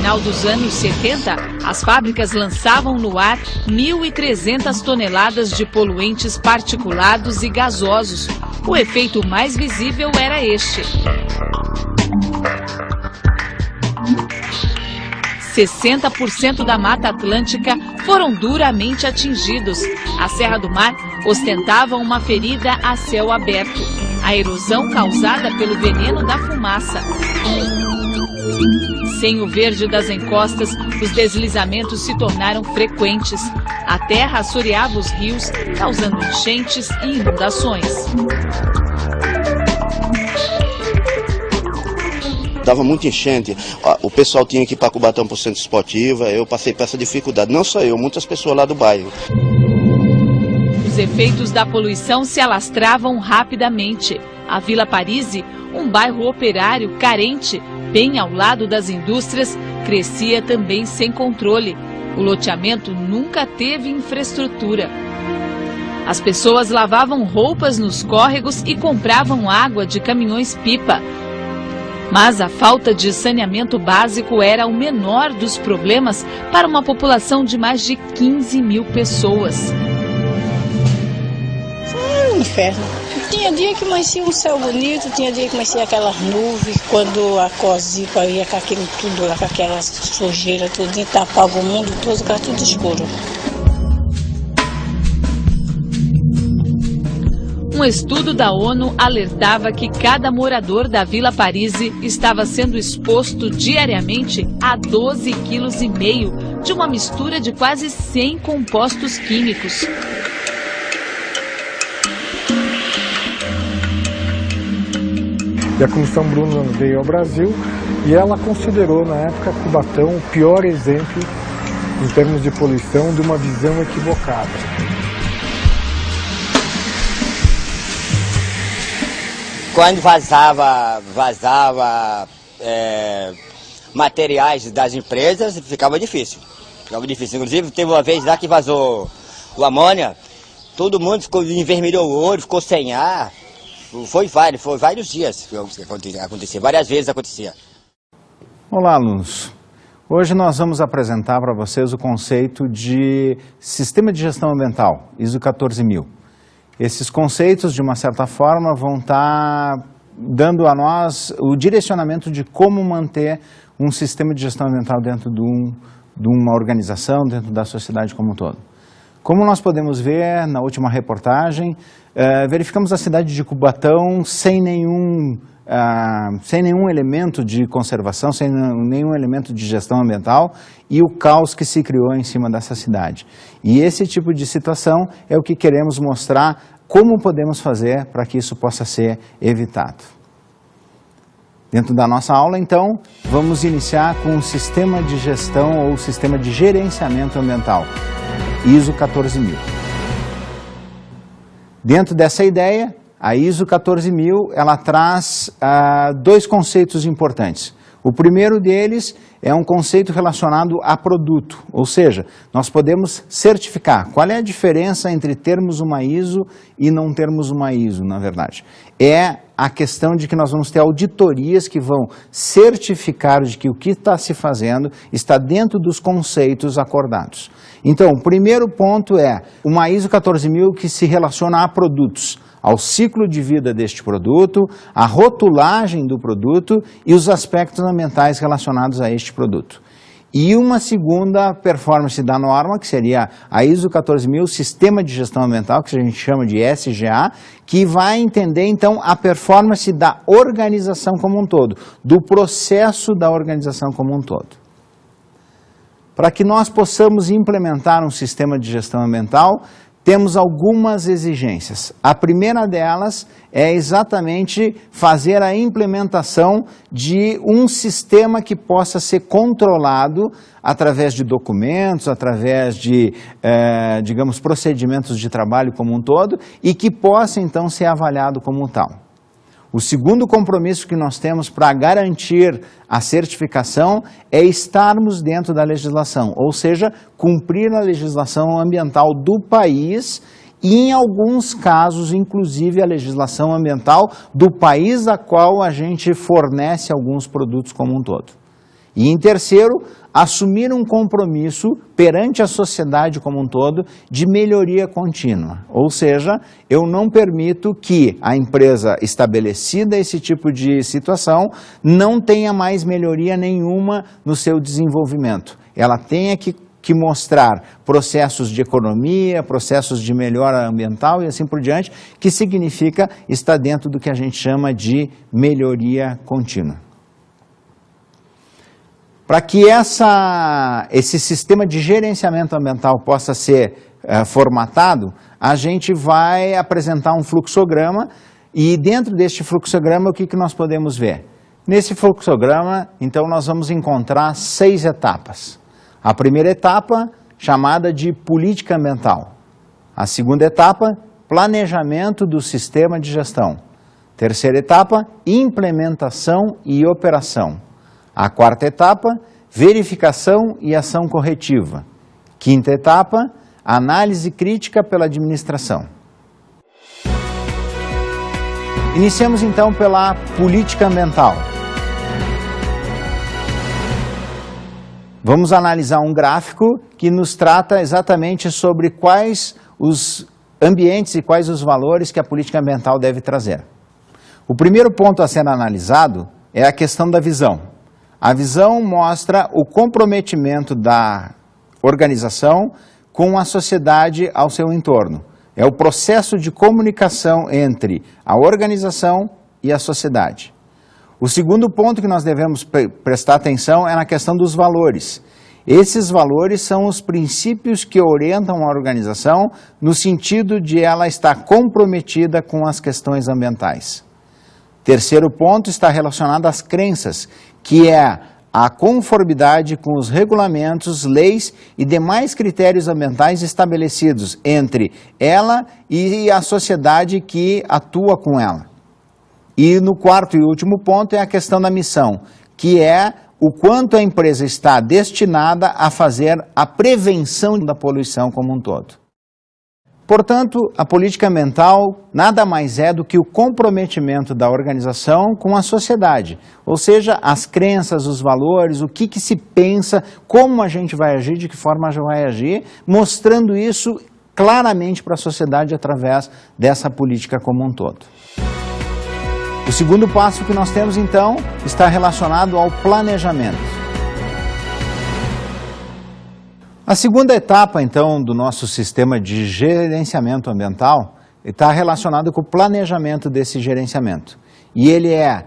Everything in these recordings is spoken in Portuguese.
final dos anos 70, as fábricas lançavam no ar 1.300 toneladas de poluentes particulados e gasosos. O efeito mais visível era este. 60% da Mata Atlântica foram duramente atingidos. A Serra do Mar ostentava uma ferida a céu aberto. A erosão causada pelo veneno da fumaça. Sem o verde das encostas, os deslizamentos se tornaram frequentes. A terra assoreava os rios, causando enchentes e inundações. Dava muita enchente, o pessoal tinha que ir para Cubatão para o centro esportivo, eu passei por essa dificuldade, não só eu, muitas pessoas lá do bairro. Os efeitos da poluição se alastravam rapidamente. A Vila Parise, um bairro operário carente, bem ao lado das indústrias, crescia também sem controle. O loteamento nunca teve infraestrutura. As pessoas lavavam roupas nos córregos e compravam água de caminhões-pipa. Mas a falta de saneamento básico era o menor dos problemas para uma população de mais de 15 mil pessoas. Foi um inferno. Tinha dia que amanhecia um céu bonito, tinha dia que amanhecia aquelas nuvens, quando a Cosipa ia com aquilo tudo lá, com aquela sujeira tudo, tapava o mundo todo, ficava tudo escuro. Um estudo da ONU alertava que cada morador da Vila Parise estava sendo exposto diariamente a 12,5 kg de uma mistura de quase 100 compostos químicos. E a Comissão Brundtland veio ao Brasil e ela considerou na época Cubatão o pior exemplo em termos de poluição de uma visão equivocada. Quando vazava materiais das empresas, ficava difícil. Inclusive, teve uma vez lá que vazou o amônia, todo mundo envermelhou o olho, ficou sem ar. Foi vários dias que acontecia, várias vezes acontecia. Olá, alunos. Hoje nós vamos apresentar para vocês o conceito de Sistema de Gestão Ambiental, ISO 14000. Esses conceitos, de uma certa forma, vão estar dando a nós o direcionamento de como manter um sistema de gestão ambiental dentro de uma organização, dentro da sociedade como um todo. Como nós podemos ver na última reportagem, verificamos a cidade de Cubatão sem nenhum elemento de conservação, sem nenhum elemento de gestão ambiental e o caos que se criou em cima dessa cidade. E esse tipo de situação é o que queremos mostrar como podemos fazer para que isso possa ser evitado. Dentro da nossa aula, então, vamos iniciar com o sistema de gestão ou sistema de gerenciamento ambiental, ISO 14000. Dentro dessa ideia, a ISO 14000 ela traz dois conceitos importantes. O primeiro deles é um conceito relacionado a produto, ou seja, nós podemos certificar. Qual é a diferença entre termos uma ISO e não termos uma ISO, na verdade? É a questão de que nós vamos ter auditorias que vão certificar de que o que está se fazendo está dentro dos conceitos acordados. Então, o primeiro ponto é uma ISO 14000 que se relaciona a produtos, ao ciclo de vida deste produto, a rotulagem do produto e os aspectos ambientais relacionados a este produto. E uma segunda performance da norma, que seria a ISO 14000, Sistema de Gestão Ambiental, que a gente chama de SGA, que vai entender então a performance da organização como um todo, do processo da organização como um todo. Para que nós possamos implementar um sistema de gestão ambiental, temos algumas exigências. A primeira delas é exatamente fazer a implementação de um sistema que possa ser controlado através de documentos, através de, digamos, procedimentos de trabalho como um todo e que possa, então, ser avaliado como tal. O segundo compromisso que nós temos para garantir a certificação é estarmos dentro da legislação, ou seja, cumprir a legislação ambiental do país e, em alguns casos, inclusive a legislação ambiental do país a qual a gente fornece alguns produtos como um todo. E, em terceiro, assumir um compromisso perante a sociedade como um todo de melhoria contínua. Ou seja, eu não permito que a empresa estabelecida esse tipo de situação não tenha mais melhoria nenhuma no seu desenvolvimento. Ela tenha que mostrar processos de economia, processos de melhora ambiental e assim por diante, que significa estar dentro do que a gente chama de melhoria contínua. Para que esse sistema de gerenciamento ambiental possa ser formatado, a gente vai apresentar um fluxograma e dentro deste fluxograma o que nós podemos ver? Nesse fluxograma, então, nós vamos encontrar 6 etapas. A primeira etapa, chamada de política ambiental. A segunda etapa, planejamento do sistema de gestão. Terceira etapa, implementação e operação. A quarta etapa, verificação e ação corretiva. Quinta etapa, análise crítica pela administração. Iniciamos então pela política ambiental. Vamos analisar um gráfico que nos trata exatamente sobre quais os ambientes e quais os valores que a política ambiental deve trazer. O primeiro ponto a ser analisado é a questão da visão. A visão mostra o comprometimento da organização com a sociedade ao seu entorno. É o processo de comunicação entre a organização e a sociedade. O segundo ponto que nós devemos prestar atenção é na questão dos valores. Esses valores são os princípios que orientam a organização no sentido de ela estar comprometida com as questões ambientais. Terceiro ponto está relacionado às crenças, que é a conformidade com os regulamentos, leis e demais critérios ambientais estabelecidos entre ela e a sociedade que atua com ela. E no quarto e último ponto é a questão da missão, que é o quanto a empresa está destinada a fazer a prevenção da poluição como um todo. Portanto, a política ambiental nada mais é do que o comprometimento da organização com a sociedade, ou seja, as crenças, os valores, o que se pensa, como a gente vai agir, de que forma a gente vai agir, mostrando isso claramente para a sociedade através dessa política como um todo. O segundo passo que nós temos, então, está relacionado ao planejamento. A segunda etapa, então, do nosso sistema de gerenciamento ambiental está relacionado com o planejamento desse gerenciamento. E ele é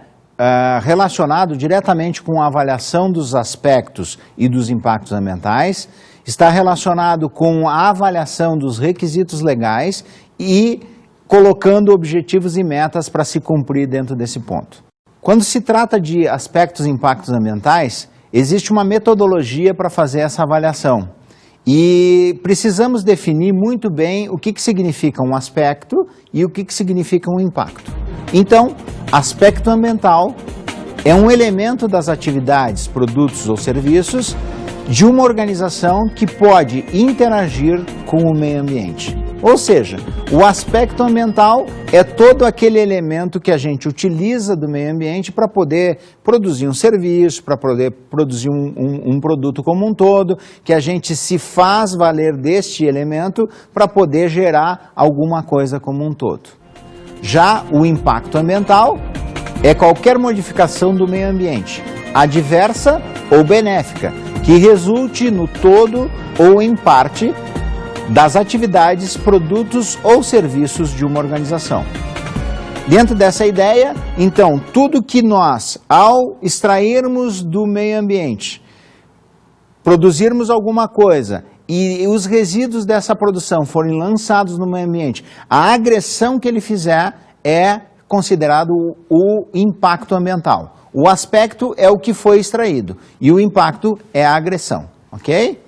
relacionado diretamente com a avaliação dos aspectos e dos impactos ambientais, está relacionado com a avaliação dos requisitos legais e colocando objetivos e metas para se cumprir dentro desse ponto. Quando se trata de aspectos e impactos ambientais, existe uma metodologia para fazer essa avaliação. E precisamos definir muito bem o que significa um aspecto e o que significa um impacto. Então, aspecto ambiental é um elemento das atividades, produtos ou serviços de uma organização que pode interagir com o meio ambiente. Ou seja, o aspecto ambiental é todo aquele elemento que a gente utiliza do meio ambiente para poder produzir um serviço, para poder produzir um produto como um todo, que a gente se faz valer deste elemento para poder gerar alguma coisa como um todo. Já o impacto ambiental é qualquer modificação do meio ambiente, adversa ou benéfica, que resulte no todo ou em parte das atividades, produtos ou serviços de uma organização. Dentro dessa ideia, então, tudo que nós, ao extrairmos do meio ambiente, produzirmos alguma coisa e os resíduos dessa produção forem lançados no meio ambiente, a agressão que ele fizer é considerado o impacto ambiental. O aspecto é o que foi extraído e o impacto é a agressão, ok?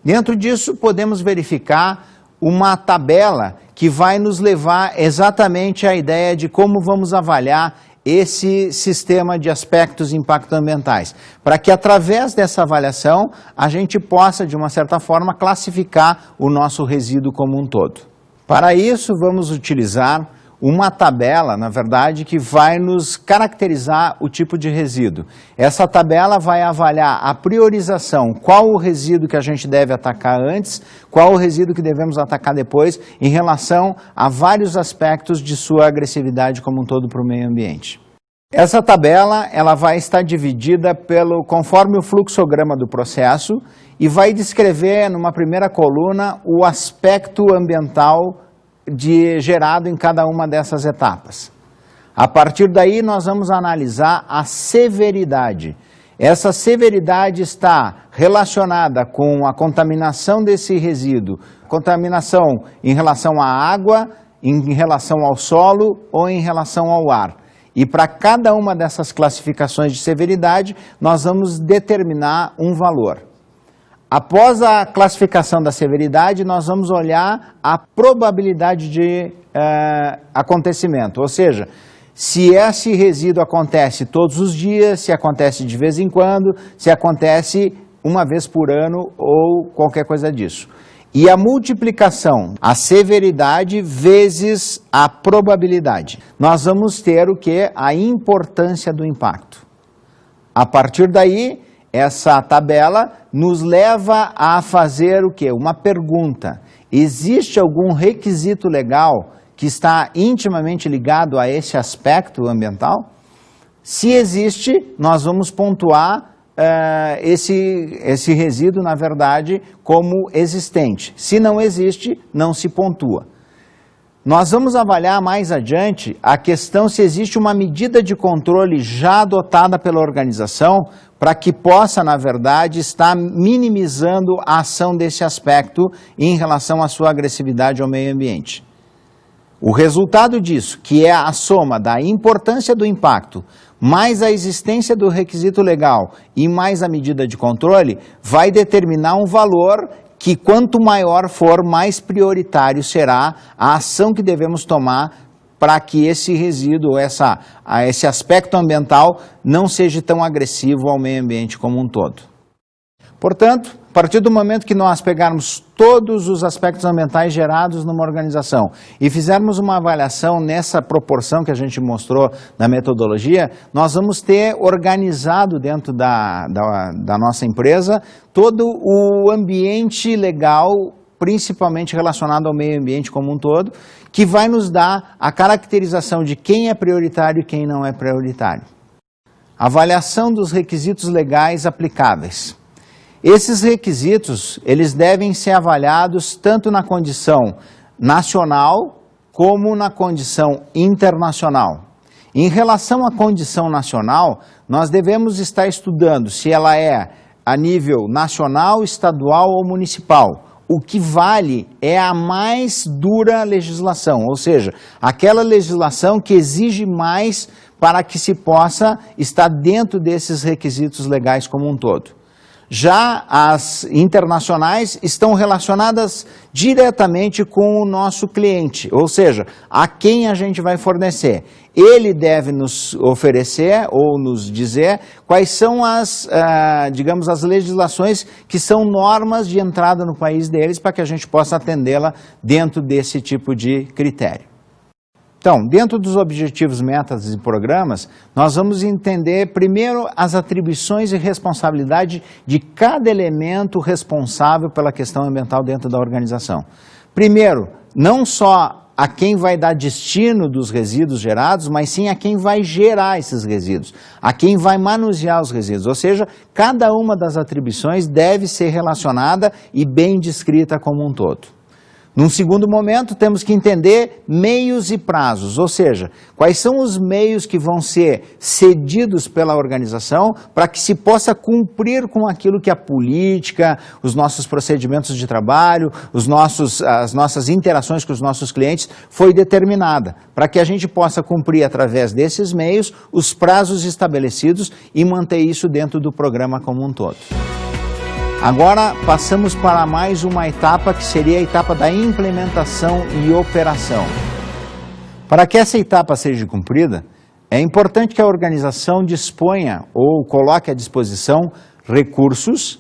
Dentro disso, podemos verificar uma tabela que vai nos levar exatamente à ideia de como vamos avaliar esse sistema de aspectos e impactos ambientais, para que através dessa avaliação a gente possa, de uma certa forma, classificar o nosso resíduo como um todo. Para isso, vamos utilizar uma tabela, na verdade, que vai nos caracterizar o tipo de resíduo. Essa tabela vai avaliar a priorização, qual o resíduo que a gente deve atacar antes, qual o resíduo que devemos atacar depois, em relação a vários aspectos de sua agressividade como um todo para o meio ambiente. Essa tabela ela vai estar dividida conforme o fluxograma do processo e vai descrever, numa primeira coluna, o aspecto ambiental gerado em cada uma dessas etapas. A partir daí, nós vamos analisar a severidade. Essa severidade está relacionada com a contaminação desse resíduo, contaminação em relação à água, em relação ao solo ou em relação ao ar. E para cada uma dessas classificações de severidade, nós vamos determinar um valor. Após a classificação da severidade, nós vamos olhar a probabilidade de acontecimento, ou seja, se esse resíduo acontece todos os dias, se acontece de vez em quando, se acontece uma vez por ano ou qualquer coisa disso. E a multiplicação, a severidade vezes a probabilidade. Nós vamos ter o que? A importância do impacto. A partir daí, essa tabela nos leva a fazer o quê? Uma pergunta. Existe algum requisito legal que está intimamente ligado a esse aspecto ambiental? Se existe, nós vamos pontuar esse resíduo, na verdade, como existente. Se não existe, não se pontua. Nós vamos avaliar mais adiante a questão se existe uma medida de controle já adotada pela organização para que possa, na verdade, estar minimizando a ação desse aspecto em relação à sua agressividade ao meio ambiente. O resultado disso, que é a soma da importância do impacto, mais a existência do requisito legal e mais a medida de controle, vai determinar um valor que, quanto maior for, mais prioritário será a ação que devemos tomar para que esse resíduo, esse aspecto ambiental, não seja tão agressivo ao meio ambiente como um todo. Portanto, a partir do momento que nós pegarmos todos os aspectos ambientais gerados numa organização e fizermos uma avaliação nessa proporção que a gente mostrou na metodologia, nós vamos ter organizado dentro da nossa empresa todo o ambiente legal, principalmente relacionado ao meio ambiente como um todo, que vai nos dar a caracterização de quem é prioritário e quem não é prioritário. Avaliação dos requisitos legais aplicáveis. Esses requisitos, eles devem ser avaliados tanto na condição nacional como na condição internacional. Em relação à condição nacional, nós devemos estar estudando se ela é a nível nacional, estadual ou municipal. O que vale é a mais dura legislação, ou seja, aquela legislação que exige mais para que se possa estar dentro desses requisitos legais como um todo. Já as internacionais estão relacionadas diretamente com o nosso cliente, ou seja, a quem a gente vai fornecer. Ele deve nos oferecer ou nos dizer quais são as legislações que são normas de entrada no país deles para que a gente possa atendê-la dentro desse tipo de critério. Então, dentro dos objetivos, metas e programas, nós vamos entender primeiro as atribuições e responsabilidade de cada elemento responsável pela questão ambiental dentro da organização. Primeiro, não só a quem vai dar destino dos resíduos gerados, mas sim a quem vai gerar esses resíduos, a quem vai manusear os resíduos. Ou seja, cada uma das atribuições deve ser relacionada e bem descrita como um todo. Num segundo momento, temos que entender meios e prazos, ou seja, quais são os meios que vão ser cedidos pela organização para que se possa cumprir com aquilo que a política, os nossos procedimentos de trabalho, as nossas interações com os nossos clientes foi determinada, para que a gente possa cumprir através desses meios os prazos estabelecidos e manter isso dentro do programa como um todo. Agora passamos para mais uma etapa que seria a etapa da implementação e operação. Para que essa etapa seja cumprida, é importante que a organização disponha ou coloque à disposição recursos,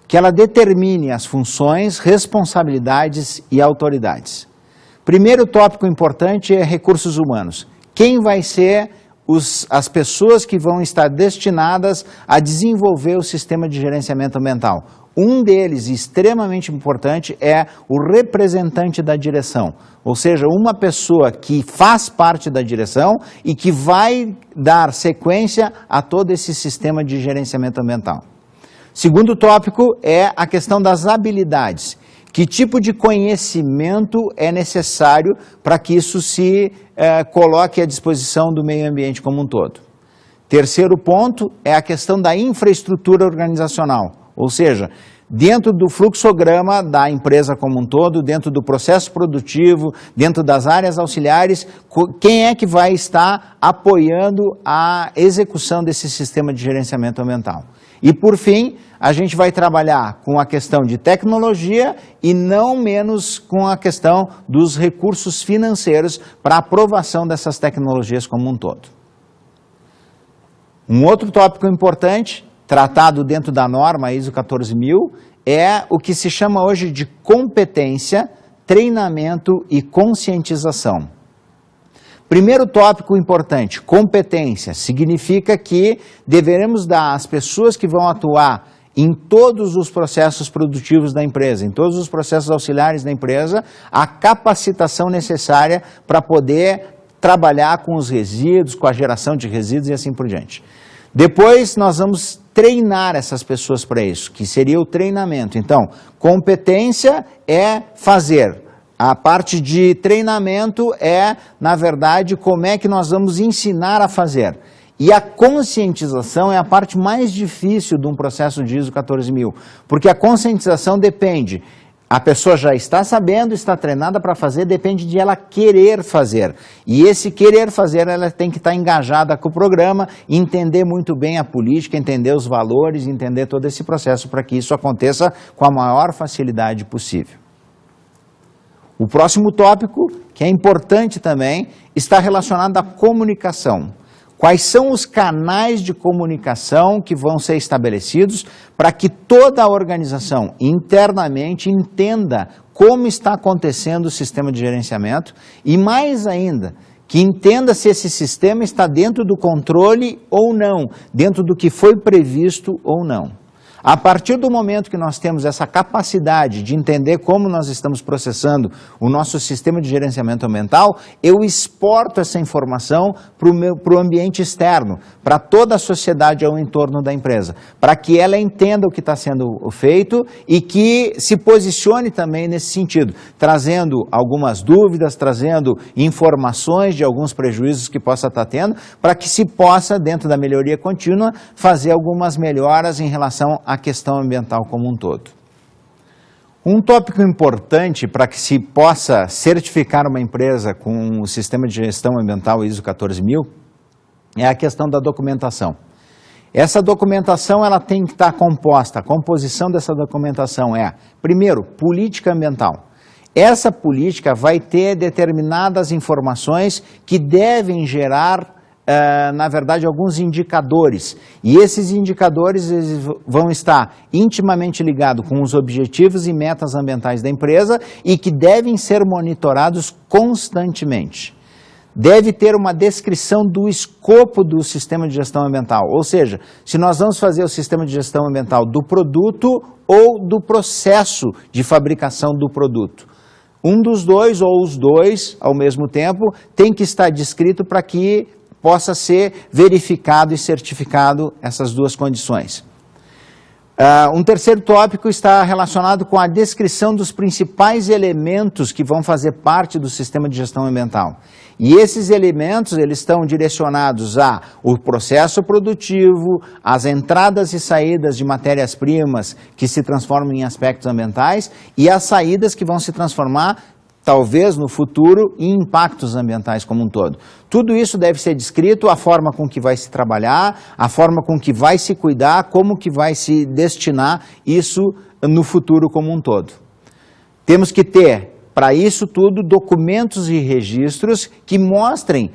que ela determine as funções, responsabilidades e autoridades. Primeiro tópico importante é recursos humanos. Quem vai ser as pessoas que vão estar destinadas a desenvolver o sistema de gerenciamento ambiental? Um deles, extremamente importante, é o representante da direção, ou seja, uma pessoa que faz parte da direção e que vai dar sequência a todo esse sistema de gerenciamento ambiental. Segundo tópico é a questão das habilidades. Que tipo de conhecimento é necessário para que isso se coloque à disposição do meio ambiente como um todo? Terceiro ponto é a questão da infraestrutura organizacional, ou seja, dentro do fluxograma da empresa como um todo, dentro do processo produtivo, dentro das áreas auxiliares, quem é que vai estar apoiando a execução desse sistema de gerenciamento ambiental? E, por fim, a gente vai trabalhar com a questão de tecnologia e não menos com a questão dos recursos financeiros para a aprovação dessas tecnologias como um todo. Um outro tópico importante, tratado dentro da norma ISO 14000, é o que se chama hoje de competência, treinamento e conscientização. Primeiro tópico importante, competência, significa que deveremos dar às pessoas que vão atuar em todos os processos produtivos da empresa, em todos os processos auxiliares da empresa, a capacitação necessária para poder trabalhar com os resíduos, com a geração de resíduos e assim por diante. Depois nós vamos treinar essas pessoas para isso, que seria o treinamento. Então, competência é fazer. A parte de treinamento é, na verdade, como é que nós vamos ensinar a fazer. E a conscientização é a parte mais difícil de um processo de ISO 14000, porque a conscientização depende, a pessoa já está sabendo, está treinada para fazer, depende de ela querer fazer. E esse querer fazer, ela tem que estar engajada com o programa, entender muito bem a política, entender os valores, entender todo esse processo para que isso aconteça com a maior facilidade possível. O próximo tópico, que é importante também, está relacionado à comunicação. Quais são os canais de comunicação que vão ser estabelecidos para que toda a organização internamente entenda como está acontecendo o sistema de gerenciamento e, mais ainda, que entenda se esse sistema está dentro do controle ou não, dentro do que foi previsto ou não. A partir do momento que nós temos essa capacidade de entender como nós estamos processando o nosso sistema de gerenciamento ambiental, eu exporto essa informação para o ambiente externo, para toda a sociedade ao entorno da empresa, para que ela entenda o que está sendo feito e que se posicione também nesse sentido, trazendo algumas dúvidas, trazendo informações de alguns prejuízos que possa estar tendo, para que se possa, dentro da melhoria contínua, fazer algumas melhoras em relação à questão ambiental como um todo. Um tópico importante para que se possa certificar uma empresa com o sistema de gestão ambiental ISO 14000 é a questão da documentação. Essa documentação ela tem que estar composta, a composição dessa documentação é, primeiro, política ambiental. Essa política vai ter determinadas informações que devem gerar na verdade, alguns indicadores. E esses indicadores eles vão estar intimamente ligados com os objetivos e metas ambientais da empresa e que devem ser monitorados constantemente. Deve ter uma descrição do escopo do sistema de gestão ambiental, ou seja, se nós vamos fazer o sistema de gestão ambiental do produto ou do processo de fabricação do produto. Um dos dois ou os dois, ao mesmo tempo, tem que estar descrito para que possa ser verificado e certificado essas duas condições. Um terceiro tópico está relacionado com a descrição dos principais elementos que vão fazer parte do sistema de gestão ambiental. E esses elementos eles estão direcionados ao processo produtivo, às entradas e saídas de matérias-primas que se transformam em aspectos ambientais e às saídas que vão se transformar talvez no futuro, em impactos ambientais como um todo. Tudo isso deve ser descrito, a forma com que vai se trabalhar, a forma com que vai se cuidar, como que vai se destinar isso no futuro como um todo. Temos que ter, para isso tudo, documentos e registros que mostrem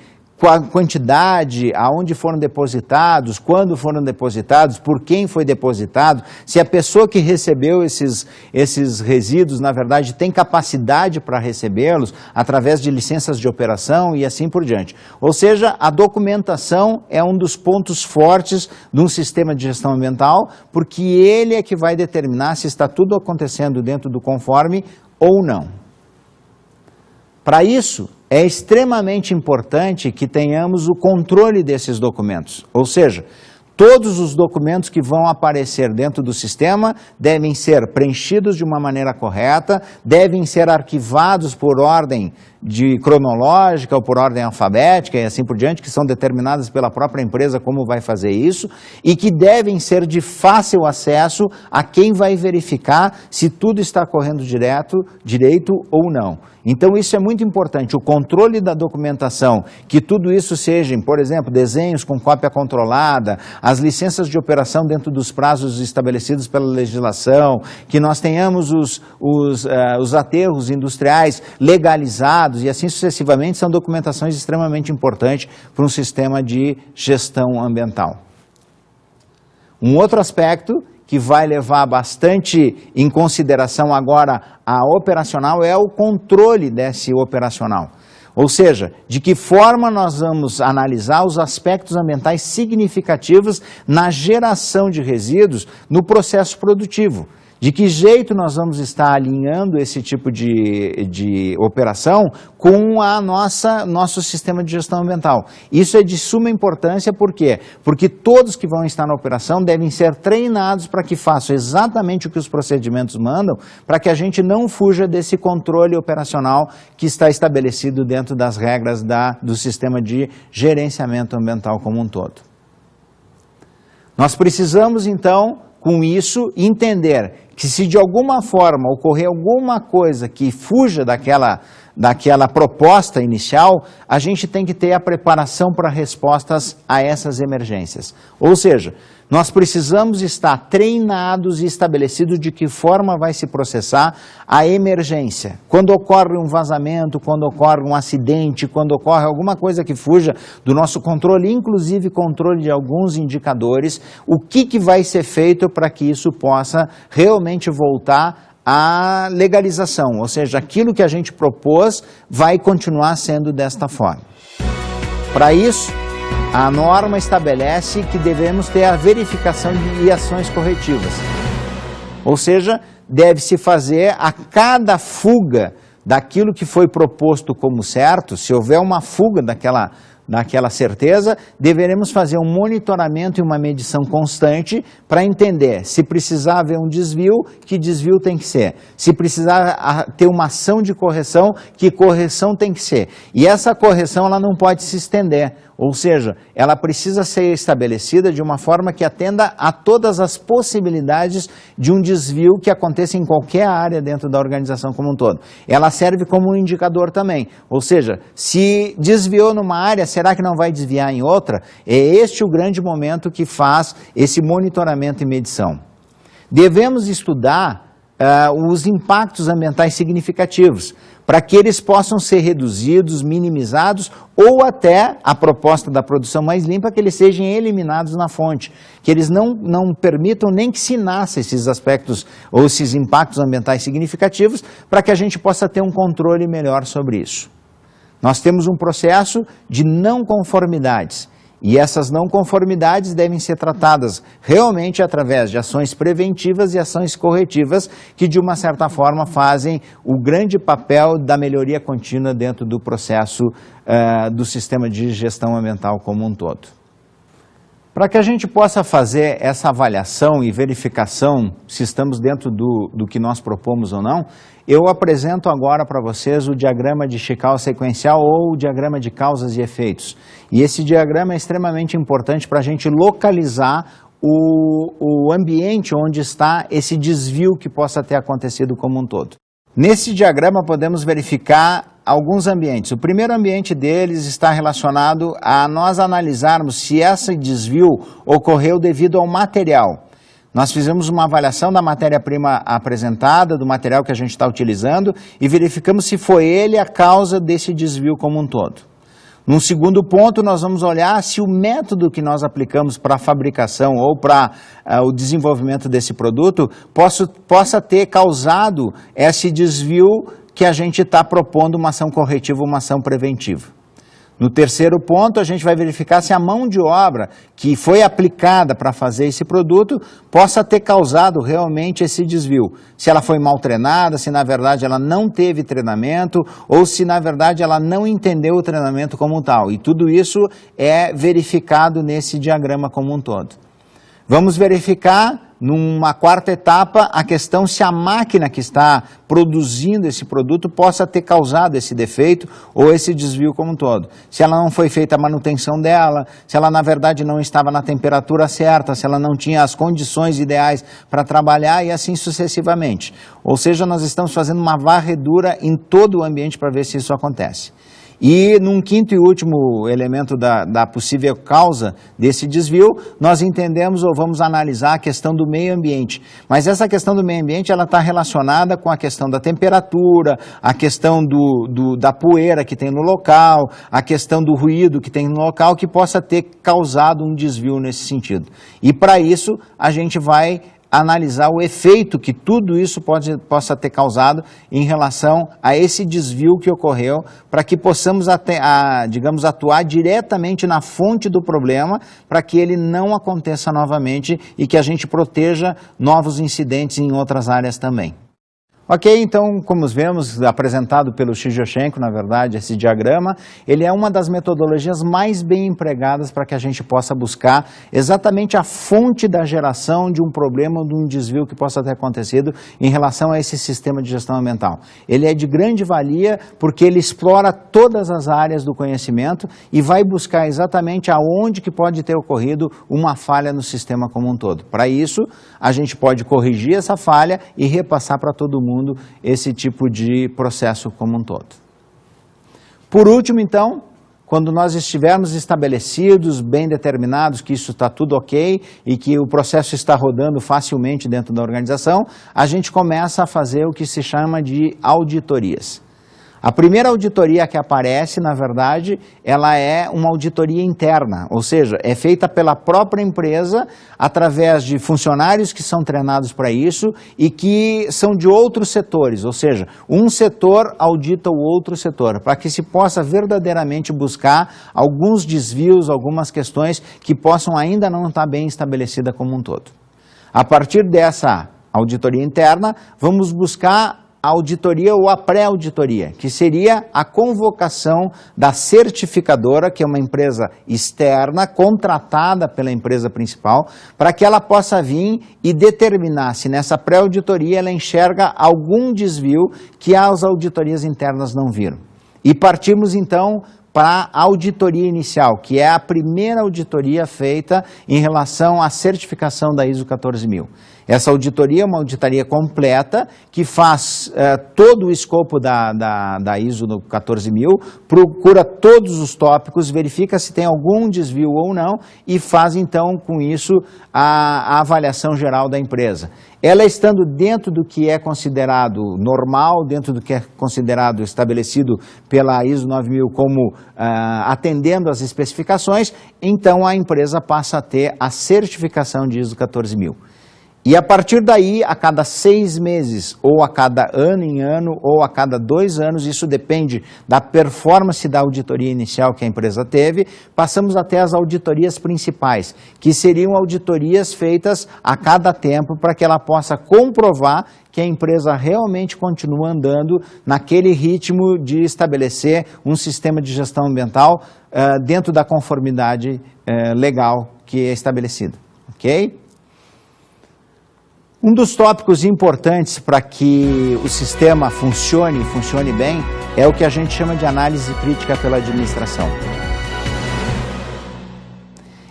quantidade, aonde foram depositados, quando foram depositados, por quem foi depositado, se a pessoa que recebeu esses resíduos, na verdade, tem capacidade para recebê-los através de licenças de operação e assim por diante. Ou seja, a documentação é um dos pontos fortes de um sistema de gestão ambiental, porque ele é que vai determinar se está tudo acontecendo dentro do conforme ou não. Para isso, é extremamente importante que tenhamos o controle desses documentos, ou seja, todos os documentos que vão aparecer dentro do sistema devem ser preenchidos de uma maneira correta, devem ser arquivados por ordem cronológica ou por ordem alfabética e assim por diante, que são determinadas pela própria empresa como vai fazer isso, e que devem ser de fácil acesso a quem vai verificar se tudo está correndo direito ou não. Então isso é muito importante, o controle da documentação, que tudo isso seja, por exemplo, desenhos com cópia controlada, as licenças de operação dentro dos prazos estabelecidos pela legislação, que nós tenhamos os aterros industriais legalizados e assim sucessivamente, são documentações extremamente importantes para um sistema de gestão ambiental. Um outro aspecto que vai levar bastante em consideração agora a operacional é o controle desse operacional. Ou seja, de que forma nós vamos analisar os aspectos ambientais significativos na geração de resíduos no processo produtivo. De que jeito nós vamos estar alinhando esse tipo de operação com nosso sistema de gestão ambiental. Isso é de suma importância, por quê? Porque todos que vão estar na operação devem ser treinados para que façam exatamente o que os procedimentos mandam, para que a gente não fuja desse controle operacional que está estabelecido dentro das regras do sistema de gerenciamento ambiental como um todo. Nós precisamos, então, com isso, entender que se de alguma forma ocorrer alguma coisa que fuja daquela proposta inicial, a gente tem que ter a preparação para respostas a essas emergências. Ou seja, nós precisamos estar treinados e estabelecidos de que forma vai se processar a emergência. Quando ocorre um vazamento, quando ocorre um acidente, quando ocorre alguma coisa que fuja do nosso controle, inclusive controle de alguns indicadores, o que vai ser feito para que isso possa realmente voltar à legalização, ou seja, aquilo que a gente propôs vai continuar sendo desta forma. Para isso, a norma estabelece que devemos ter a verificação de ações corretivas. Ou seja, deve-se fazer a cada fuga daquilo que foi proposto como certo, se houver uma fuga daquela certeza, deveremos fazer um monitoramento e uma medição constante para entender se precisar haver um desvio, que desvio tem que ser. Se precisar ter uma ação de correção, que correção tem que ser. E essa correção ela não pode se estender, ou seja, ela precisa ser estabelecida de uma forma que atenda a todas as possibilidades de um desvio que aconteça em qualquer área dentro da organização como um todo. Ela serve como um indicador também, ou seja, se desviou numa área, será que não vai desviar em outra? É este o grande momento que faz esse monitoramento e medição. Devemos estudar os impactos ambientais significativos, para que eles possam ser reduzidos, minimizados, ou até, a proposta da produção mais limpa, que eles sejam eliminados na fonte, que eles não permitam nem que se nasça esses aspectos ou esses impactos ambientais significativos, para que a gente possa ter um controle melhor sobre isso. Nós temos um processo de não conformidades, e essas não conformidades devem ser tratadas realmente através de ações preventivas e ações corretivas que, de uma certa forma, fazem o grande papel da melhoria contínua dentro do processo do sistema de gestão ambiental como um todo. Para que a gente possa fazer essa avaliação e verificação se estamos dentro do que nós propomos ou não, eu apresento agora para vocês o diagrama de Chicago sequencial ou o diagrama de causas e efeitos. E esse diagrama é extremamente importante para a gente localizar o ambiente onde está esse desvio que possa ter acontecido como um todo. Nesse diagrama podemos verificar alguns ambientes. O primeiro ambiente deles está relacionado a nós analisarmos se esse desvio ocorreu devido ao material. Nós fizemos uma avaliação da matéria-prima apresentada, do material que a gente está utilizando, e verificamos se foi ele a causa desse desvio como um todo. Num segundo ponto, nós vamos olhar se o método que nós aplicamos para a fabricação ou para o desenvolvimento desse produto possa ter causado esse desvio que a gente está propondo uma ação corretiva, uma ação preventiva. No terceiro ponto, a gente vai verificar se a mão de obra que foi aplicada para fazer esse produto possa ter causado realmente esse desvio. Se ela foi mal treinada, se na verdade ela não teve treinamento ou se na verdade ela não entendeu o treinamento como tal. E tudo isso é verificado nesse diagrama como um todo. Vamos verificar, numa quarta etapa, a questão se a máquina que está produzindo esse produto possa ter causado esse defeito ou esse desvio como um todo. Se ela não foi feita a manutenção dela, se ela na verdade não estava na temperatura certa, se ela não tinha as condições ideais para trabalhar e assim sucessivamente. Ou seja, nós estamos fazendo uma varredura em todo o ambiente para ver se isso acontece. E num quinto e último elemento da possível causa desse desvio, nós entendemos ou vamos analisar a questão do meio ambiente. Mas essa questão do meio ambiente ela está relacionada com a questão da temperatura, a questão da poeira que tem no local, a questão do ruído que tem no local que possa ter causado um desvio nesse sentido. E para isso a gente vai analisar o efeito que tudo isso possa ter causado em relação a esse desvio que ocorreu, para que possamos, digamos, atuar diretamente na fonte do problema, para que ele não aconteça novamente e que a gente proteja novos incidentes em outras áreas também. Ok, então, como vemos, apresentado pelo Shijoshenko, na verdade, esse diagrama, ele é uma das metodologias mais bem empregadas para que a gente possa buscar exatamente a fonte da geração de um problema ou de um desvio que possa ter acontecido em relação a esse sistema de gestão ambiental. Ele é de grande valia porque ele explora todas as áreas do conhecimento e vai buscar exatamente aonde que pode ter ocorrido uma falha no sistema como um todo. Para isso, a gente pode corrigir essa falha e repassar para todo mundo esse tipo de processo como um todo. Por último, então, quando nós estivermos estabelecidos, bem determinados, que isso está tudo ok e que o processo está rodando facilmente dentro da organização, a gente começa a fazer o que se chama de auditorias. A primeira auditoria que aparece, na verdade, ela é uma auditoria interna, ou seja, é feita pela própria empresa através de funcionários que são treinados para isso e que são de outros setores, ou seja, um setor audita o outro setor, para que se possa verdadeiramente buscar alguns desvios, algumas questões que possam ainda não estar bem estabelecidas como um todo. A partir dessa auditoria interna, vamos buscar a auditoria ou a pré-auditoria, que seria a convocação da certificadora, que é uma empresa externa, contratada pela empresa principal, para que ela possa vir e determinar se nessa pré-auditoria ela enxerga algum desvio que as auditorias internas não viram. E partimos então para a auditoria inicial, que é a primeira auditoria feita em relação à certificação da ISO 14000. Essa auditoria é uma auditoria completa, que faz todo o escopo da ISO 14000, procura todos os tópicos, verifica se tem algum desvio ou não e faz então com isso a avaliação geral da empresa. Ela estando dentro do que é considerado normal, dentro do que é considerado estabelecido pela ISO 9000 como atendendo às especificações, então a empresa passa a ter a certificação de ISO 14000. E a partir daí, a cada 6 meses, ou a cada ano em ano, ou a cada 2 anos, isso depende da performance da auditoria inicial que a empresa teve, passamos até as auditorias principais, que seriam auditorias feitas a cada tempo para que ela possa comprovar que a empresa realmente continua andando naquele ritmo de estabelecer um sistema de gestão ambiental dentro da conformidade legal que é estabelecida. Ok? Um dos tópicos importantes para que o sistema funcione bem é o que a gente chama de análise crítica pela administração.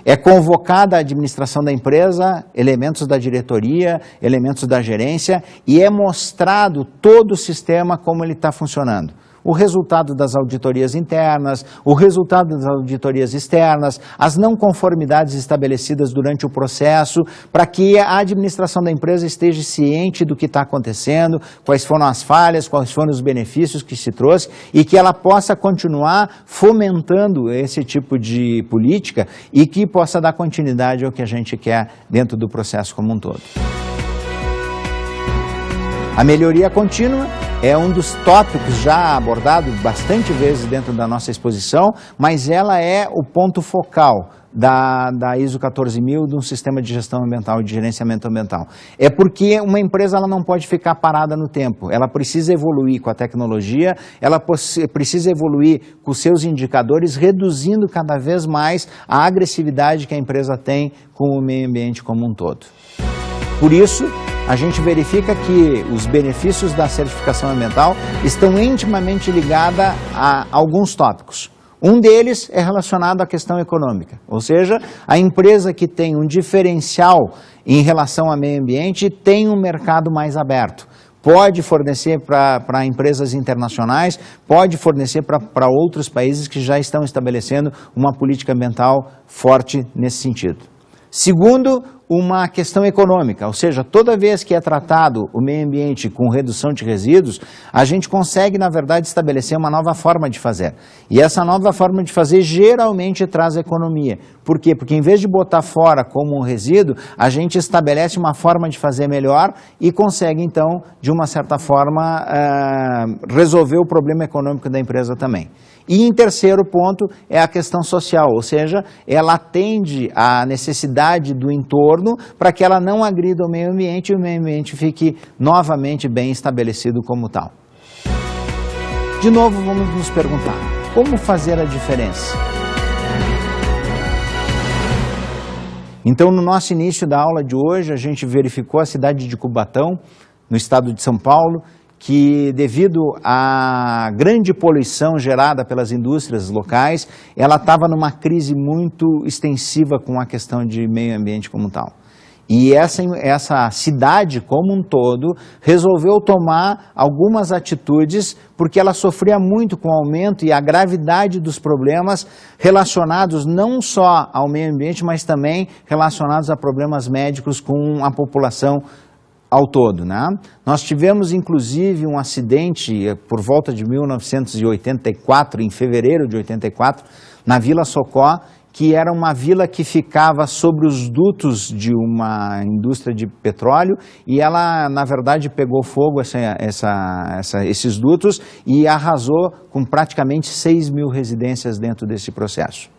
É convocada a administração da empresa, elementos da diretoria, elementos da gerência e é mostrado todo o sistema como ele está funcionando. o resultado das auditorias internas, o resultado das auditorias externas, as não conformidades estabelecidas durante o processo, para que a administração da empresa esteja ciente do que está acontecendo, quais foram as falhas, quais foram os benefícios que se trouxe e que ela possa continuar fomentando esse tipo de política e que possa dar continuidade ao que a gente quer dentro do processo como um todo. A melhoria contínua é um dos tópicos já abordado bastante vezes dentro da nossa exposição, mas ela é o ponto focal da ISO 14000 de um sistema de gestão ambiental e de gerenciamento ambiental. É porque uma empresa ela não pode ficar parada no tempo, ela precisa evoluir com a tecnologia, ela precisa evoluir com os seus indicadores, reduzindo cada vez mais a agressividade que a empresa tem com o meio ambiente como um todo. Por isso, a gente verifica que os benefícios da certificação ambiental estão intimamente ligados a alguns tópicos. Um deles é relacionado à questão econômica, ou seja, a empresa que tem um diferencial em relação ao meio ambiente tem um mercado mais aberto. Pode fornecer para empresas internacionais, pode fornecer para outros países que já estão estabelecendo uma política ambiental forte nesse sentido. Segundo, uma questão econômica, ou seja, toda vez que é tratado o meio ambiente com redução de resíduos, a gente consegue, na verdade, estabelecer uma nova forma de fazer. E essa nova forma de fazer geralmente traz economia. Por quê? Porque em vez de botar fora como um resíduo, a gente estabelece uma forma de fazer melhor e consegue, então, de uma certa forma, resolver o problema econômico da empresa também. E em terceiro ponto é a questão social, ou seja, ela atende à necessidade do entorno para que ela não agrida o meio ambiente e o meio ambiente fique novamente bem estabelecido como tal. De novo, vamos nos perguntar, como fazer a diferença? Então, no nosso início da aula de hoje, a gente verificou a cidade de Cubatão, no estado de São Paulo, que devido à grande poluição gerada pelas indústrias locais, ela estava numa crise muito extensiva com a questão de meio ambiente como tal. E essa cidade como um todo resolveu tomar algumas atitudes porque ela sofria muito com o aumento e a gravidade dos problemas relacionados não só ao meio ambiente, mas também relacionados a problemas médicos com a população ao todo, né? Nós tivemos inclusive um acidente por volta de 1984, em fevereiro de 84, na Vila Socó, que era uma vila que ficava sobre os dutos de uma indústria de petróleo e ela, na verdade, pegou fogo esses dutos e arrasou com praticamente 6 mil residências dentro desse processo.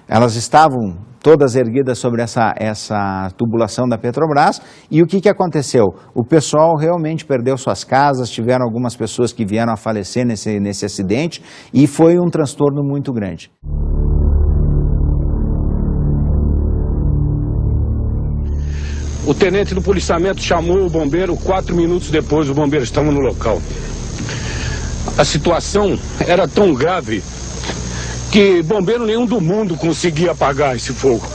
Elas estavam todas erguidas sobre essa tubulação da Petrobras e o que aconteceu? O pessoal realmente perdeu suas casas, tiveram algumas pessoas que vieram a falecer nesse acidente e foi um transtorno muito grande. O tenente do policiamento chamou o bombeiro 4 minutos depois, o bombeiro estava no local. A situação era tão grave que bombeiro nenhum do mundo conseguia apagar esse fogo.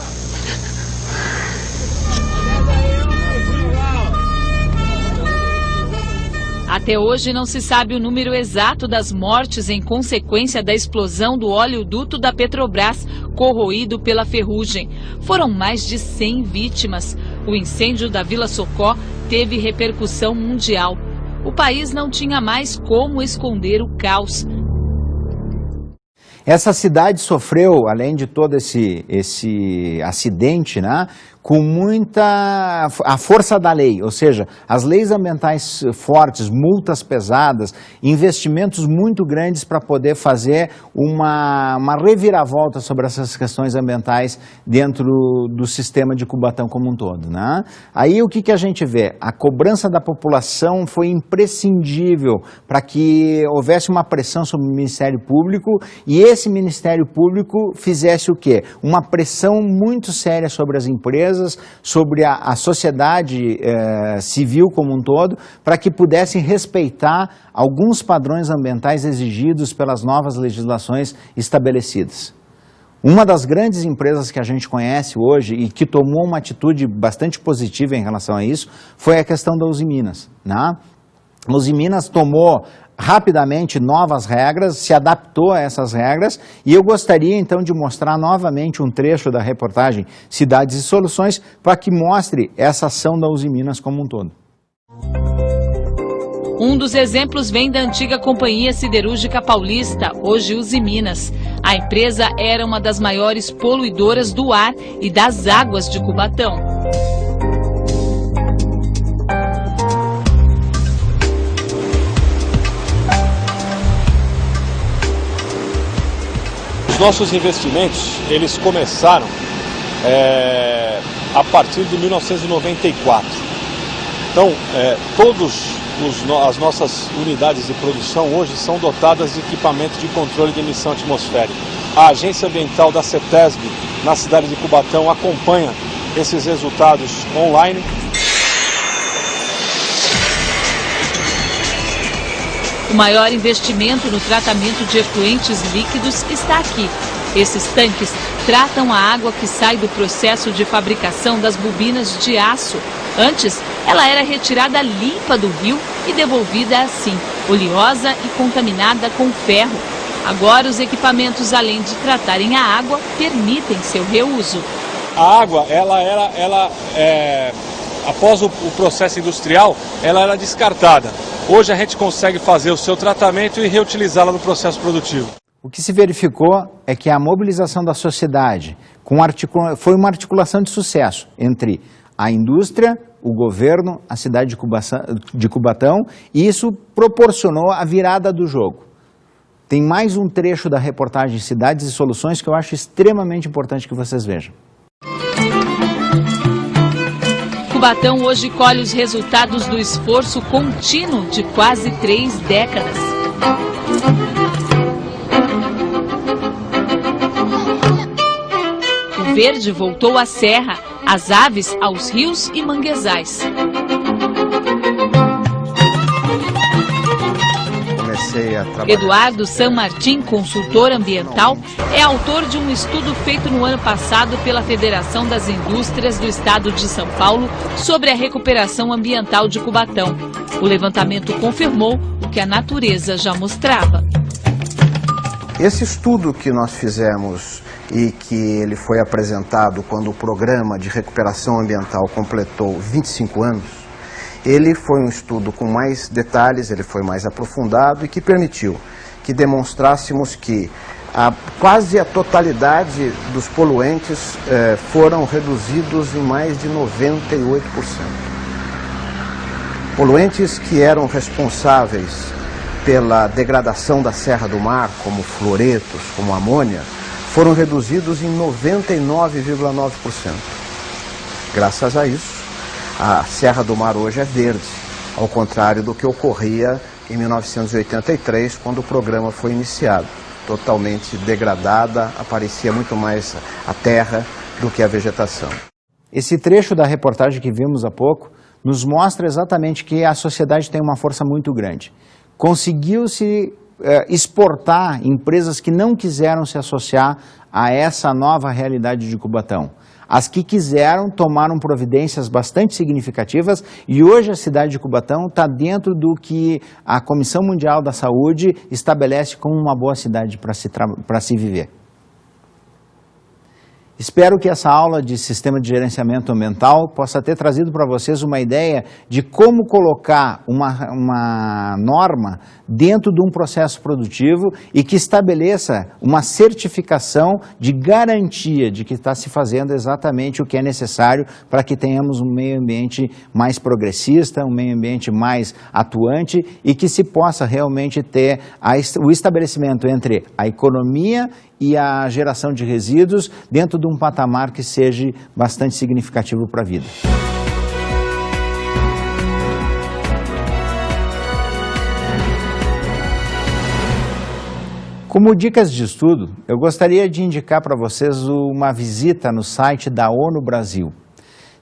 Até hoje não se sabe o número exato das mortes em consequência da explosão do oleoduto da Petrobras corroído pela ferrugem. Foram mais de 100 vítimas. O incêndio da Vila Socó teve repercussão mundial. O país não tinha mais como esconder o caos. Essa cidade sofreu, além de todo esse acidente, né, com a força da lei, ou seja, as leis ambientais fortes, multas pesadas, investimentos muito grandes para poder fazer uma reviravolta sobre essas questões ambientais dentro do sistema de Cubatão como um todo, né? Aí o que a gente vê? A cobrança da população foi imprescindível para que houvesse uma pressão sobre o Ministério Público e esse Ministério Público fizesse o quê? Uma pressão muito séria sobre as empresas, sobre a sociedade civil como um todo, para que pudessem respeitar alguns padrões ambientais exigidos pelas novas legislações estabelecidas. Uma das grandes empresas que a gente conhece hoje e que tomou uma atitude bastante positiva em relação a isso foi a questão da Usiminas, né? A Usiminas tomou rapidamente novas regras, se adaptou a essas regras, e eu gostaria então de mostrar novamente um trecho da reportagem Cidades e Soluções para que mostre essa ação da Usiminas como um todo. Um dos exemplos vem da antiga Companhia Siderúrgica Paulista, hoje Usiminas. A empresa era uma das maiores poluidoras do ar e das águas de Cubatão. Os nossos investimentos, eles começaram a partir de 1994. Então, as nossas unidades de produção hoje são dotadas de equipamento de controle de emissão atmosférica. A Agência Ambiental da CETESB, na cidade de Cubatão, acompanha esses resultados online. O maior investimento no tratamento de efluentes líquidos está aqui. Esses tanques tratam a água que sai do processo de fabricação das bobinas de aço. Antes, ela era retirada limpa do rio e devolvida assim, oleosa e contaminada com ferro. Agora, os equipamentos, além de tratarem a água, permitem seu reuso. A água, após o processo industrial, ela era descartada. Hoje a gente consegue fazer o seu tratamento e reutilizá-la no processo produtivo. O que se verificou é que a mobilização da sociedade foi uma articulação de sucesso entre a indústria, o governo, a cidade de Cubatão, e isso proporcionou a virada do jogo. Tem mais um trecho da reportagem Cidades e Soluções que eu acho extremamente importante que vocês vejam. Cubatão hoje colhe os resultados do esforço contínuo de quase 3 décadas. O verde voltou à serra, as aves aos rios e manguezais. Eduardo San Martin, consultor ambiental, é autor de um estudo feito no ano passado pela Federação das Indústrias do Estado de São Paulo sobre a recuperação ambiental de Cubatão. O levantamento confirmou o que a natureza já mostrava. Esse estudo que nós fizemos e que ele foi apresentado quando o Programa de Recuperação Ambiental completou 25 anos, ele foi um estudo com mais detalhes, ele foi mais aprofundado e que permitiu que demonstrássemos que quase a totalidade dos poluentes foram reduzidos em mais de 98%. Poluentes que eram responsáveis pela degradação da Serra do Mar, como fluoretos, como amônia, foram reduzidos em 99,9%. Graças a isso, a Serra do Mar hoje é verde, ao contrário do que ocorria em 1983, quando o programa foi iniciado. Totalmente degradada, aparecia muito mais a terra do que a vegetação. Esse trecho da reportagem que vimos há pouco nos mostra exatamente que a sociedade tem uma força muito grande. Conseguiu-se exportar empresas que não quiseram se associar a essa nova realidade de Cubatão. As que quiseram tomaram providências bastante significativas e hoje a cidade de Cubatão está dentro do que a Comissão Mundial da Saúde estabelece como uma boa cidade para se viver. Espero que essa aula de sistema de gerenciamento ambiental possa ter trazido para vocês uma ideia de como colocar uma norma dentro de um processo produtivo e que estabeleça uma certificação de garantia de que está se fazendo exatamente o que é necessário para que tenhamos um meio ambiente mais progressista, um meio ambiente mais atuante e que se possa realmente ter o estabelecimento entre a economia e a geração de resíduos dentro de um patamar que seja bastante significativo para a vida. Como dicas de estudo, eu gostaria de indicar para vocês uma visita no site da ONU Brasil.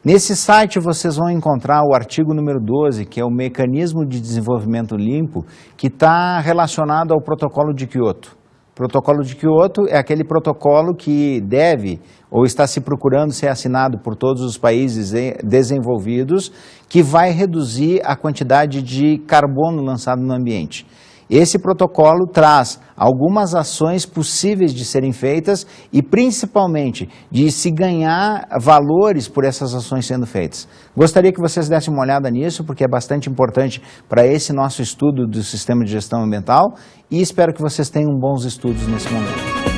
Nesse site vocês vão encontrar o artigo número 12, que é o Mecanismo de Desenvolvimento Limpo, que está relacionado ao Protocolo de Kyoto. O Protocolo de Kyoto é aquele protocolo que deve ou está se procurando ser assinado por todos os países desenvolvidos, que vai reduzir a quantidade de carbono lançado no ambiente. Esse protocolo traz algumas ações possíveis de serem feitas e principalmente de se ganhar valores por essas ações sendo feitas. Gostaria que vocês dessem uma olhada nisso, porque é bastante importante para esse nosso estudo do sistema de gestão ambiental, e espero que vocês tenham bons estudos nesse momento.